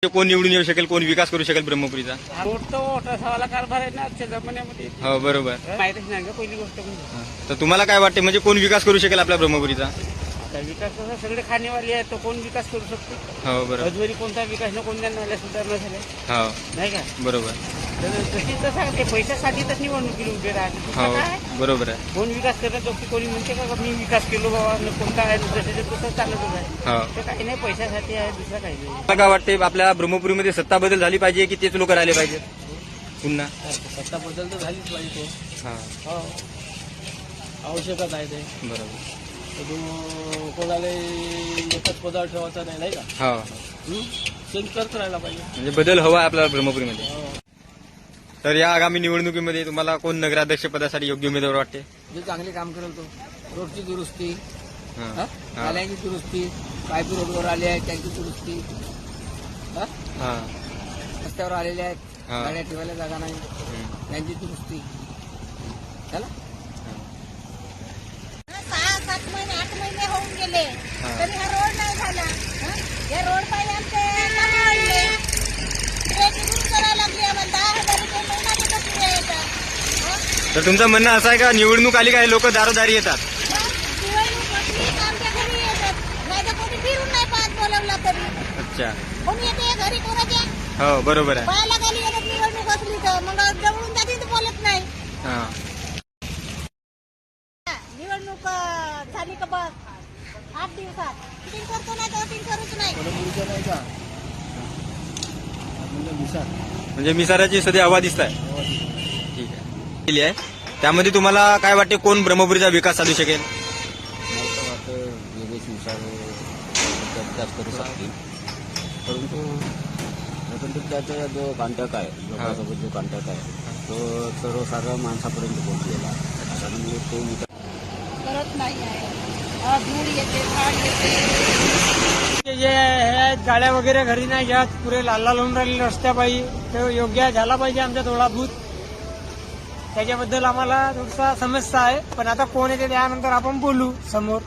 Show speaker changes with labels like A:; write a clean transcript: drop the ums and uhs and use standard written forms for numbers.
A: कोण निवडून येऊ शकेल, कोण विकास करू शकेल ब्रह्मपुरीचा?
B: रोड तो मोठा कारभार आहे ना आजच्या जमान्यामध्ये.
A: हो बरोबर.
B: माहितीच नाही का पहिली गोष्ट म्हणजे.
A: तर तुम्हाला काय वाटते, म्हणजे कोण विकास करू शकेल आपल्या ब्रह्मपुरीचा?
B: आता विकास कसा सगळे खाणेवाले आहेत, तो कोण विकास करू शकतो?
A: हो बरोबर.
B: अजूनही कोणता विकास न कोणत्या नाल्या सुधारणा झाल्या
A: हो
B: नाही का?
A: बरोबर.
B: तर तशी तर सांगते पैशासाठी तर निवडणुकीला उभे राहते.
A: हो
B: काय
A: बरोबर आहे.
B: कोण विकास करत तो कोणी म्हणते का मी विकास केलो बाबा न कोणता आहे जसे तसं चालतच आहे.
A: हो.
B: ते काही नाही पैशासाठी आहे, दुसरं काही नाही.
A: मला काय वाटते, आपल्या ब्रह्मपुरीमध्ये सत्ता बदल झाली पाहिजे की तेच लोक राहिले पाहिजे पुन्हा?
B: सत्ता बदल तर झालीच पाहिजे तो.
A: हा
B: हो आवश्यकच आहे ते.
A: बरोबर.
B: अजून कोणाला एकच पदावर ठेवायचा नाही का?
A: हो
B: चेंज करत राहायला पाहिजे.
A: म्हणजे बदल हवा आहे आपल्याला ब्रह्मपुरीमध्ये. तर या आगामी निवडणुकीमध्ये तुम्हाला कोण नगराध्यक्ष पदासाठी योग्य उमेदवार वाटते?
B: जे चांगले काम करेल तो. रोडची दुरुस्ती,
A: हा.
B: नाल्यांची दुरुस्ती, पाईप रोडवर आले आहेत त्यांची दुरुस्ती,
A: हा.
B: रस्त्यावर आलेले आहेत
A: हा.
B: गाड्या ठेवायला जागा नाही त्यांची दुरुस्ती झाला.
C: 6-7 महिने 8 महिने होऊन गेले
A: हा.
C: तरी हा रोड नाही झाला. या रोड पाहिजे आमचे काम वाढले. ट्रेकिंग करायला लागली आम्हाला 10,000 रुपये महिना देतात पुढे येतात.
A: तर तुमचं म्हणणं असं आहे का, निवडणूक आली काय लोक दारोदारी येतात?
C: दिवाळी म्हटली तर आमच्या घरी येतात. नाही तर कोणी फिरून नाही पाहत बोलवला तरी.
A: अच्छा.
C: कोणी येते घरी कोणाच्या
A: हो बरोबर आहे.
C: पायाला गाली येतात निवडणूक असली तर मग जवळून जाते तर बोलत नाही.
A: हा.
C: निवडणूक झाली का बस 8 दिवसात शूटिंग करतो नाही तर शूटिंग करूच नाही.
B: नाही का
A: म्हणजे मिसाराची सध्या हवा दिसत आहे. ठीक आहे. केली आहे. त्यामध्ये तुम्हाला काय वाटते, कोण ब्रह्मपुरीचा विकास साधू शकेल?
D: मला वाटतं योगेशनुसार जास्त करू शकतील, परंतु त्याचा जो कॉन्टॅक्ट आहे, लोकांसोबत जो कॉन्टॅक्ट आहे तो सर्वसाधारण माणसापर्यंत पोहोचलेला आहे. त्यामुळे तो विकास
C: करत नाही आहे. धूळ येते झाड येते.
B: जे हे गाड्या वगैरे घरी नाही घ्यात, पुरे लाल होऊन राहिले रस्त्यापायी, तो योग्य झाला पाहिजे आमच्या थोडाभूत. त्याच्याबद्दल आम्हाला थोडासा समस्या आहे, पण आता कोण येते त्यानंतर आपण बोलू समोर.